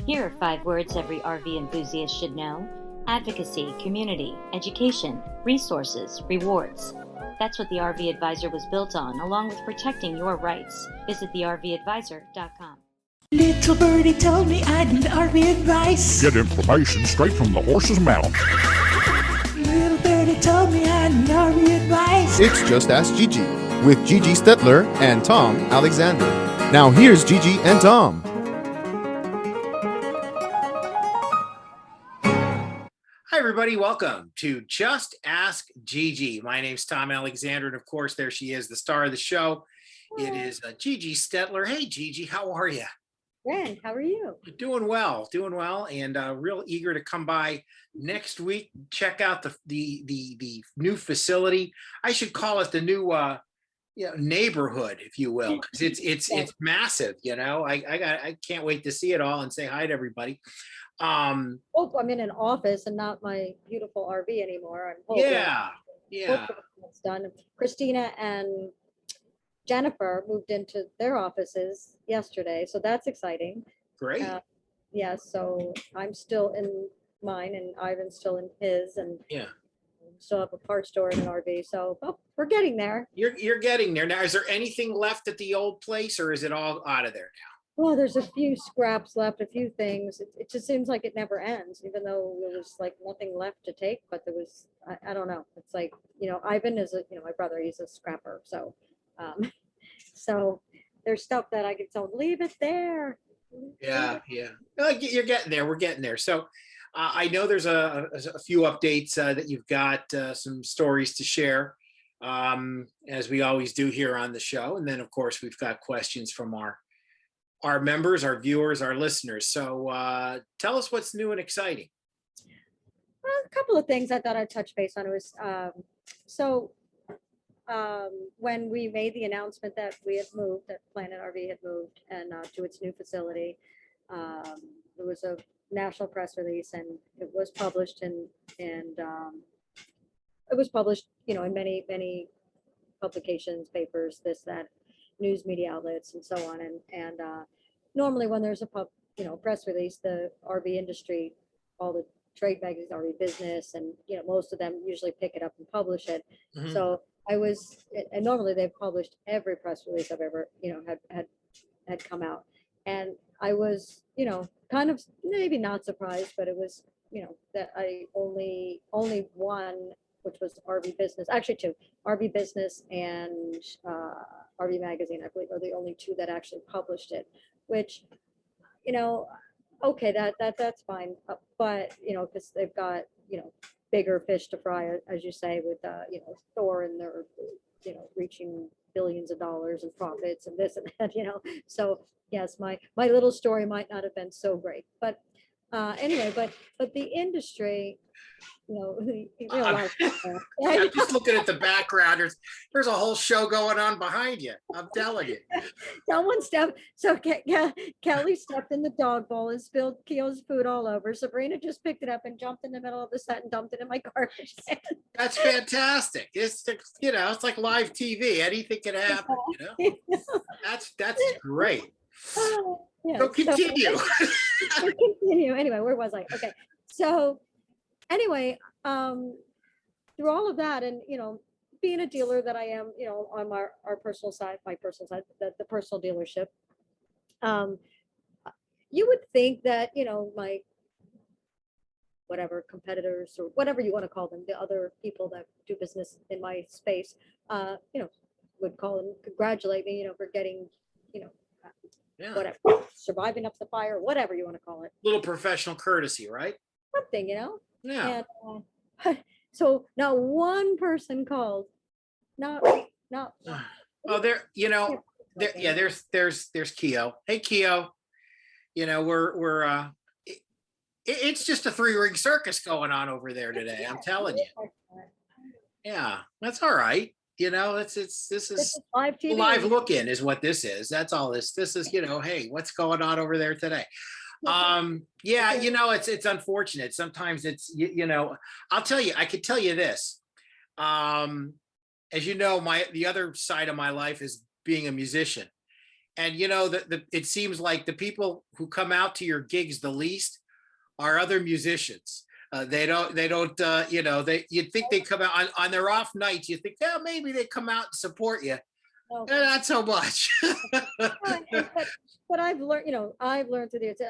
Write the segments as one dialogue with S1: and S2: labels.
S1: Here are 5 words every RV enthusiast should know: advocacy, community, education, resources, rewards. That's what the RV Advisor was built on, along with protecting your rights. Visit thervadvisor.com.
S2: Little birdie told me I'd need RV advice.
S3: Get information straight from the horse's mouth.
S2: Little birdie told me I'd need RV advice.
S4: It's Just Ask Gigi with Gigi Stetler and Tom Alexander. Now here's Gigi and Tom.
S5: Hi, everybody. Welcome to Just Ask Gigi. My name's Tom Alexander, and of course, there she is, the star of the show. It is Gigi Stetler. Hey, Gigi, how are you?
S6: Good. How are you?
S5: Doing well, and real eager to come by next week. Check out the new facility. I should call it the new neighborhood, if you will, because it's massive. I can't wait to see it all and say hi to everybody.
S6: I'm in an office and not my beautiful RV anymore. I'm hoping it's done. Christina and Jennifer moved into their offices yesterday, so that's exciting.
S5: Great.
S6: So I'm still in mine, and Ivan's still in his, and still have a parts store in an RV. So we're getting there.
S5: You're getting there now. Is there anything left at the old place, or is it all out of there now?
S6: Well, there's a few scraps left, a few things. It just seems like it never ends, even though there was like nothing left to take. But there was, I don't know. It's like, Ivan is my brother. He's a scrapper. So there's stuff that I can tell, leave it there.
S5: Yeah. You're getting there. We're getting there. So I know there's a few updates that you've got, some stories to share, as we always do here on the show. And then, of course, we've got questions from our members, our viewers, our listeners. So tell us what's new and exciting.
S6: Well, a couple of things I thought I'd touch base on. It was when we made the announcement that we had moved, that Planet RV had moved and to its new facility, there was a national press release, and it was published in many publications, papers, this, that, news media outlets, and so on. And normally when there's a press release, the RV industry, all the trade magazines, RV Business, and most of them usually pick it up and publish it.
S5: Mhm.
S6: So and normally they've published every press release I've ever had come out, and I was kind of maybe not surprised, but it was that I only one, which was RV Business, actually two, RV Business and RV Magazine, I believe, are the only two that actually published it, which okay, that's fine, but because they've got bigger fish to fry, as you say, with Thor, and they're reaching billions of dollars in profits and this and that, so yes, my little story might not have been so great, but anyway, but the industry,
S5: I'm just looking at the background. There's a whole show going on behind you. I'm telling you.
S6: Someone stepped, Kelly stepped in the dog bowl and spilled Keo's food all over. Sabrina just picked it up and jumped in the middle of the set and dumped it in my garbage can.
S5: That's fantastic. It's it's like live TV. Anything can happen. That's great.
S6: Yeah,
S5: So continue.
S6: continue. Anyway, where was I? Okay, so anyway, through all of that, and being a dealer that I am, on our personal side, my personal side, the personal dealership, you would think that my whatever competitors, or whatever you want to call them, the other people that do business in my space, would call and congratulate me, for getting, whatever, surviving up the fire, whatever you want to call it.
S5: Little professional courtesy, right?
S6: Something,
S5: Yeah.
S6: And so not one person called. Not.
S5: Oh, there's Keo. Hey, Keo. It's just a 3-ring circus going on over there today. I'm telling you. Yeah, that's all right. This is
S6: live TV.
S5: Live look-in is what this is. That's all this is. Hey, what's going on over there today? It's unfortunate. Sometimes it's I'll tell you, I could tell you this. As you know, the other side of my life is being a musician. And you know that it seems like the people who come out to your gigs the least are other musicians. You know, you'd think they come out on their off nights. You think, yeah, maybe they come out and support you.
S6: No.
S5: Not so much.
S6: But I've learned, I've learned through the years,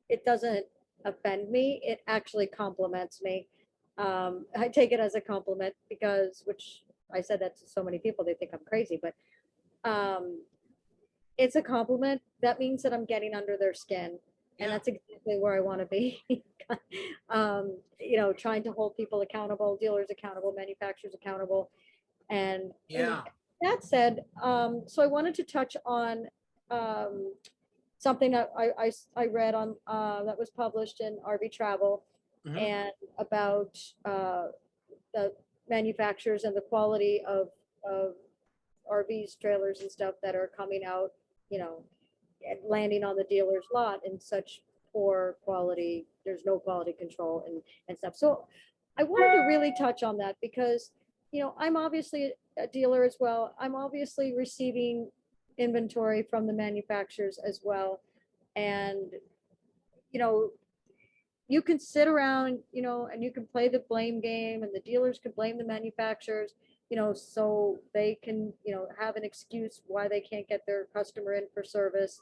S6: it doesn't offend me. It actually compliments me. I take it as a compliment because, which I said that to so many people, they think I'm crazy, but it's a compliment. That means that I'm getting under their skin. And
S5: Yeah.
S6: that's exactly where I want to be. Trying to hold people accountable, dealers accountable, manufacturers accountable. And
S5: Yeah.
S6: that said, so I wanted to touch on something that I read on that was published in RV Travel
S5: Mhm.
S6: and about the manufacturers and the quality of RVs, trailers, and stuff that are coming out, and landing on the dealer's lot in such poor quality. There's no quality control and stuff. So I wanted to really touch on that because, I'm obviously a dealer as well. I'm obviously receiving inventory from the manufacturers as well. And, you can sit around, and you can play the blame game and the dealers can blame the manufacturers, so they can, have an excuse why they can't get their customer in for service.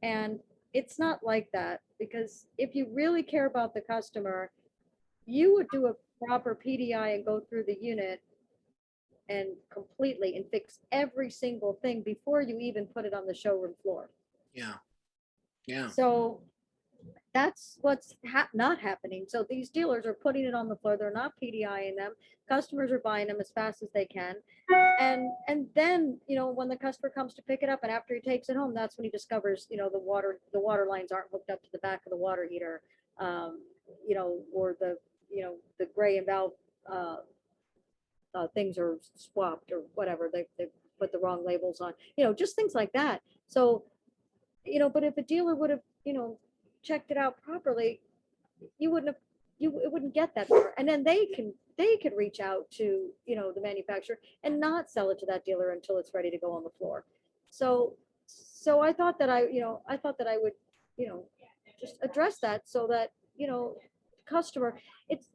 S6: And it's not like that, because if you really care about the customer, you would do a proper PDI and go through the unit and completely and fix every single thing before you even put it on the showroom floor.
S5: Yeah. Yeah.
S6: So that's what's not happening. So these dealers are putting it on the floor. They're not PDIing them. Customers are buying them as fast as they can. And then, when the customer comes to pick it up and after he takes it home, that's when he discovers, the water lines aren't hooked up to the back of the water heater, or the gray and valve things are swapped or whatever. They put the wrong labels on, just things like that. So, but if a dealer would have, checked it out properly, it wouldn't get that far. And then they could reach out to, the manufacturer and not sell it to that dealer until it's ready to go on the floor. So I thought that I would, just address that so that, customer, it's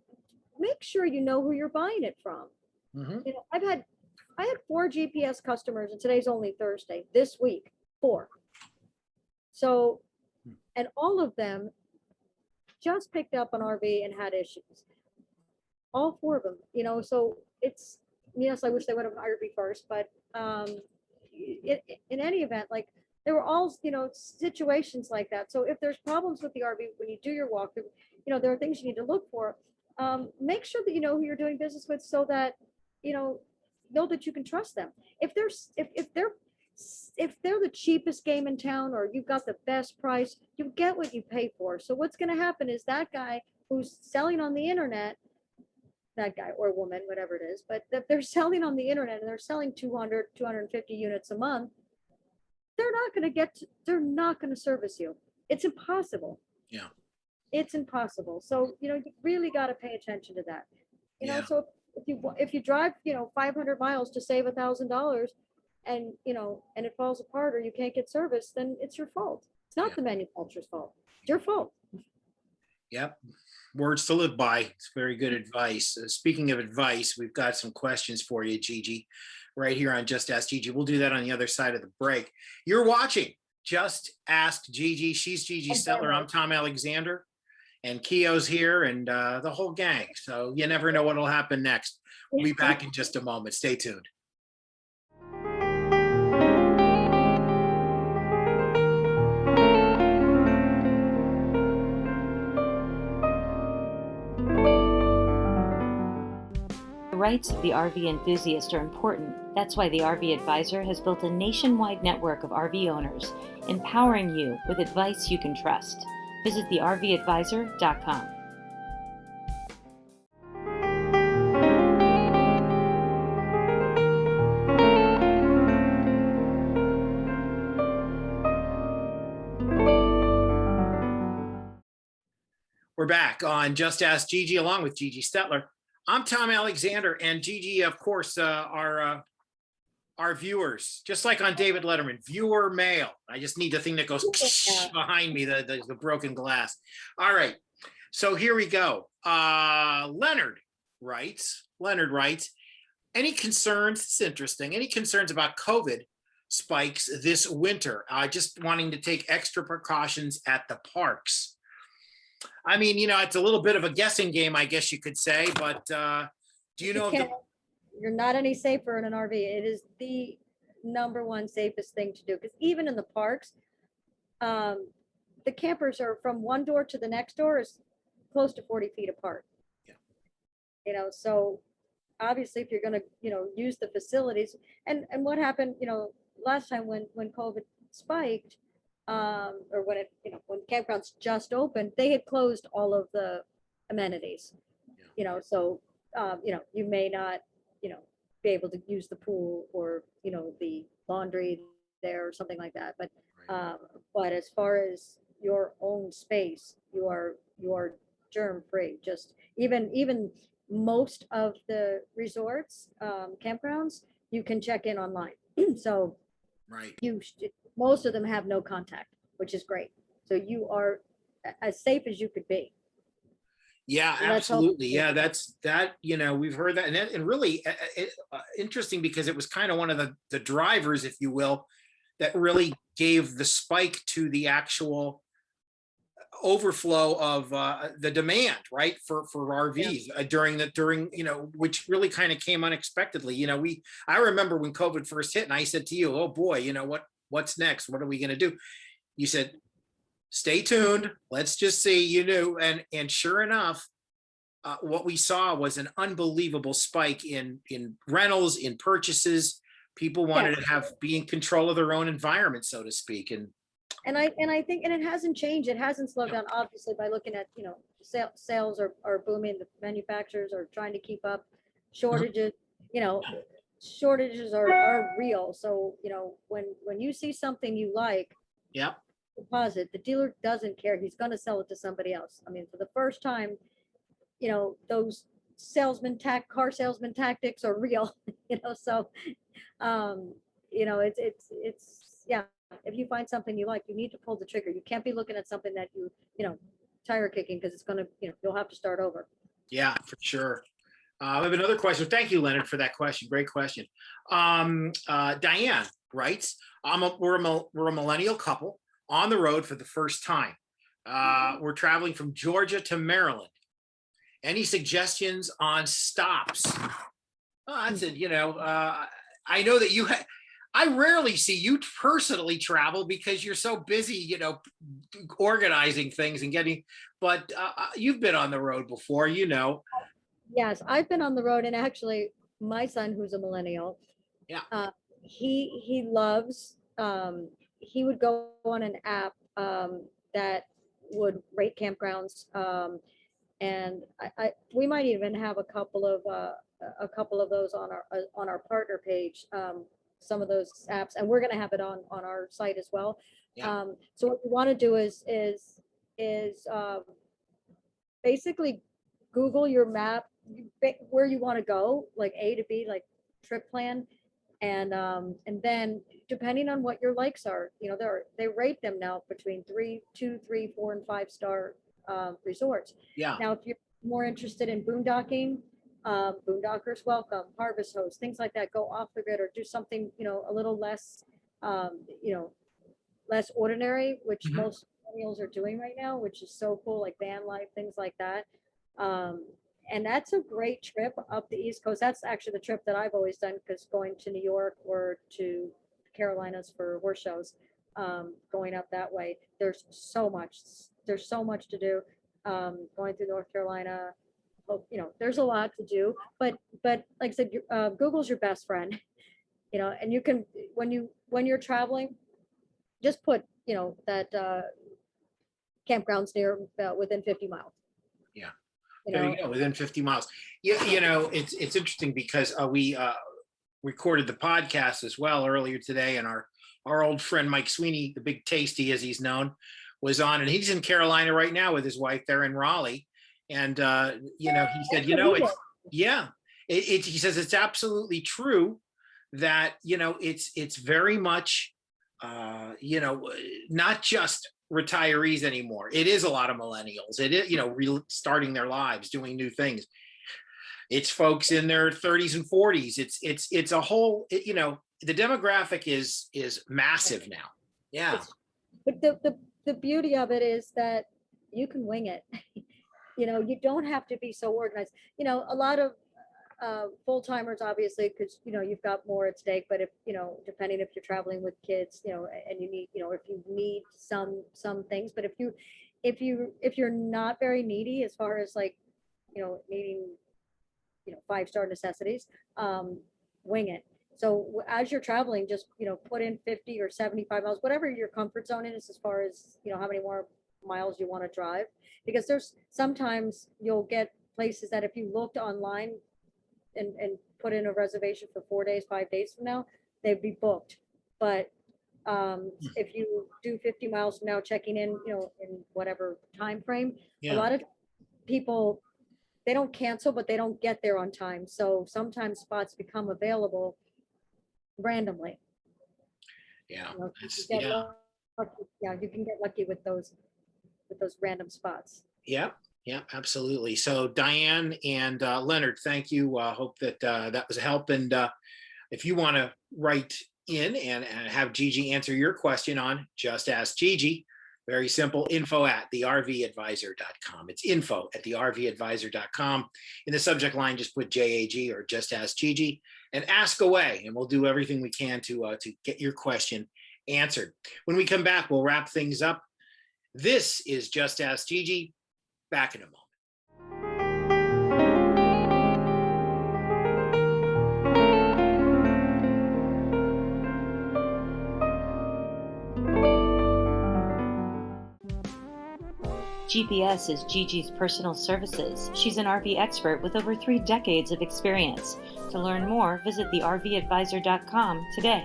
S6: make sure you know who you're buying it from.
S5: Mhm.
S6: I had 4 GPS customers, and today's only Thursday, this week, 4. So, and all of them just picked up an RV and had issues. All 4 of them, so it's, yes, I wish they would have hired me first, but in any event, like there were all, situations like that. So if there's problems with the RV, when you do your walkthrough, there are things you need to look for. Make sure that you know who you're doing business with so that, know that you can trust them. If they're the cheapest game in town or you've got the best price, you get what you pay for. So what's going to happen is that guy who's selling on the internet, that guy or woman, whatever it is, but if they're selling on the internet and they're selling 200, 250 units a month, they're not going to service you. It's impossible.
S5: Yeah.
S6: It's impossible. So, you really got to pay attention to that.
S5: Yeah.
S6: So if you drive, 500 miles to save $1,000 and, and it falls apart or you can't get service, then it's your fault. It's not the manufacturer's fault. It's your fault.
S5: Yep. Words to live by. It's very good advice. Speaking of advice, we've got some questions for you, Gigi, right here on Just Ask Gigi. We'll do that on the other side of the break. You're watching Just Ask Gigi. She's Gigi Stetler. I'm Tom Alexander. And Keo's here and the whole gang. So you never know what'll happen next. We'll be back in just a moment. Stay tuned.
S1: The rights of the RV enthusiast are important. That's why the RV Advisor has built a nationwide network of RV owners, empowering you with advice you can trust. Visit thervadvisor.com.
S5: We're back on Just Ask Gigi along with Gigi Stetler. I'm Tom Alexander, and Gigi, of course, our our viewers, just like on David Letterman, viewer mail. I just need the thing that goes
S6: Yeah.
S5: behind me, the broken glass. All right. So here we go. Leonard writes, any concerns? It's interesting. Any concerns about COVID spikes this winter? Just wanting to take extra precautions at the parks. I mean, it's a little bit of a guessing game, I guess you could say, but do you know if
S6: You're not any safer in an RV. It is the number one safest thing to do, because even in the parks, the campers are from one door to the next door is close to 40 feet apart.
S5: Yeah.
S6: So obviously if you're going to, use the facilities, and what happened, last time when COVID spiked, or when campgrounds just opened, they had closed all of the amenities, so, you may not, be able to use the pool or, the laundry there or something like that. But as far as your own space, you are germ free. Just even most of the resorts, campgrounds, you can check in online. So
S5: right.
S6: Most of them have no contact, which is great. So you are as safe as you could be.
S5: Yeah,
S6: And
S5: absolutely. Yeah, we've heard that. And really interesting, because it was kind of one of the drivers, if you will, that really gave the spike to the actual overflow of the demand, right, for RVs.
S6: Yeah.
S5: during which really kind of came unexpectedly. I remember when COVID first hit, and I said to you, oh boy, what's next? What are we going to do? You said, stay tuned. Let's just see, and sure enough, what we saw was an unbelievable spike in rentals, in purchases. People wanted to be in control of their own environment, so to speak.
S6: And I think, and it hasn't changed. It hasn't slowed down, obviously, by looking at, sales are booming. The manufacturers are trying to keep up. Shortages, shortages are real. So, when you see something you like,
S5: yeah,
S6: deposit, the dealer doesn't care. He's going to sell it to somebody else. I mean, for the first time, those car salesman tactics are real. So it's yeah, if you find something you like, you need to pull the trigger. You can't be looking at something that tire kicking, because it's going to, you'll have to start over.
S5: Yeah, for sure. I have another question. Thank you, Leonard, for that question. Great question. Diane writes, we're a millennial couple on the road for the first time. We're traveling from Georgia to Maryland. Any suggestions on stops? Oh, that's it. I know that I rarely see you personally travel because you're so busy, organizing things and but you've been on the road before,
S6: Yes, I've been on the road, and actually my son, who's a millennial, he loves, he would go on an app that would rate campgrounds, and we might even have a couple of those on our partner page, some of those apps, and we're going to have it on our site as well.
S5: Yeah.
S6: So what we want to do is basically Google your map, where you want to go, like A to B, like trip plan, and then depending on what your likes are, they rate them now between 2, 3, 4, and 5-star resorts.
S5: Yeah.
S6: Now, if you're more interested in boondocking, boondockers welcome, harvest host, things like that, go off the grid or do something, a little less, less ordinary, which most millennials are doing right now, which is so cool, like van life, things like that. And that's a great trip up the East Coast. That's actually the trip that I've always done, because going to New York or to Carolinas for horse shows, going up that way, there's so much to do. Going through North Carolina, there's a lot to do, but like I said, Google's your best friend, and you can, when you're traveling, just put, that campgrounds near, within 50 miles.
S5: Yeah. There you go, within 50 miles. Yeah, it's interesting because we recorded the podcast as well earlier today, and our old friend Mike Sweeney, the Big Tasty as he's known, was on, and he's in Carolina right now with his wife. They're in Raleigh, and he said, he says it's absolutely true that, it's very much, not just retirees anymore. It is a lot of millennials. It is, starting their lives, doing new things. It's folks in their 30s and 40s. It's a whole, the demographic is massive now. Yeah.
S6: But the beauty of it is that you can wing it. You don't have to be so organized. A lot of full timers, obviously, because you've got more at stake. But if depending if you're traveling with kids, and you need, if you need some things. But if you're not very needy as far as like, needing 5-star necessities, wing it. So as you're traveling, just put in 50 or 75 miles, whatever your comfort zone is, as far as how many more miles you want to drive, because there's sometimes you'll get places that if you looked online and put in a reservation for 4 days, 5 days from now, they'd be booked. But if you do 50 miles from now, checking in, in whatever time frame, a lot of people, they don't cancel, but they don't get there on time. So sometimes spots become available randomly.
S5: Yeah.
S6: You can get lucky with those random spots.
S5: Yeah, absolutely. So Diane and Leonard, thank you. Hope that that was a help. And if you want to write in and have Gigi answer your question on Just Ask Gigi, very simple, info@thervadvisor.com. It's info@thervadvisor.com. In the subject line, just put JAG or Just Ask Gigi and ask away, and we'll do everything we can to get your question answered. When we come back, we'll wrap things up. This is Just Ask Gigi. Back in a moment.
S1: GPS is Gigi's personal services. She's an RV expert with over 3 decades of experience. To learn more, visit thervadvisor.com today.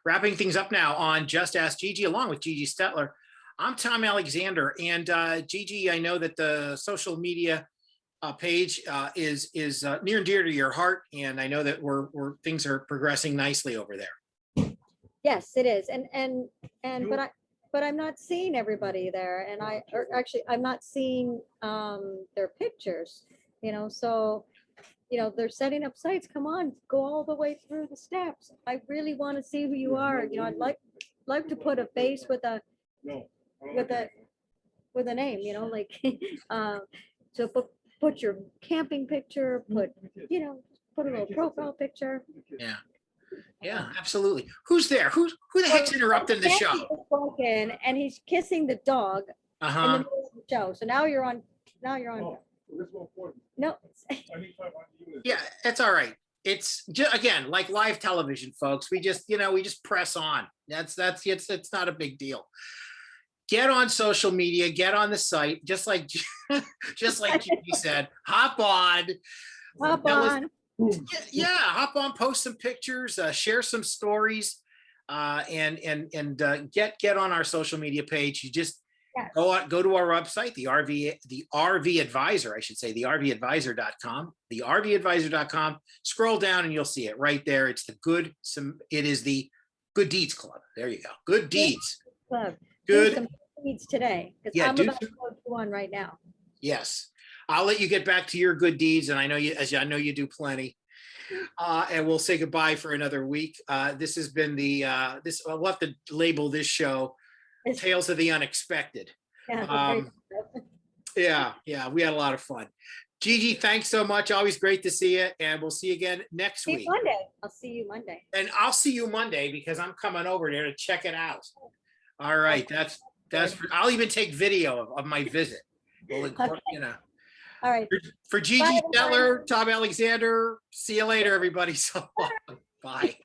S5: Wrapping things up now on Just Ask Gigi, along with Gigi Stetler. I'm Tom Alexander, and Gigi, I know that the social media page is near and dear to your heart, and I know that things are progressing nicely over there.
S6: Yes, it is, but I'm not seeing everybody there, and I'm not seeing their pictures. So they're setting up sites. Come on, go all the way through the steps. I really want to see who you are. I'd like to put a face with a name, like to put your camping picture, put a little profile picture.
S5: Yeah, absolutely. Who's there? Who the heck's interrupting the show?
S6: Broken, and he's kissing the dog in the middle of the show. So now you're on. No.
S5: Yeah, that's all right. It's just, again, like live television, folks. We just press on. It's not a big deal. Get on social media, get on the site, just like Gigi said, hop on.
S6: Hop on.
S5: Hop on, post some picters, share some stories, and get on our social media page. You just go to our website, the RV Advisor, I should say, the RVadvisor.com, the RVadvisor.com. Scroll down and you'll see it right there. It is the Good Deeds Club. There you go. Good Deeds.
S6: Club.
S5: Good.
S6: Do some deeds today, because I'm about to go to one right now.
S5: Yes. I'll let you get back to your good deeds, and I know you do plenty. And we'll say goodbye for another week. This has been we'll have to label this show Tales of the Unexpected. Yeah, we had a lot of fun. Gigi, thanks so much. Always great to see you, and we'll see you again next week.
S6: Monday. I'll see you Monday.
S5: And I'll see you Monday because I'm coming over there to check it out. All right, that's. I'll even take video of my visit. We'll
S6: All right.
S5: For Gigi Stetler, Tom Alexander. See you later, everybody. So long. Bye.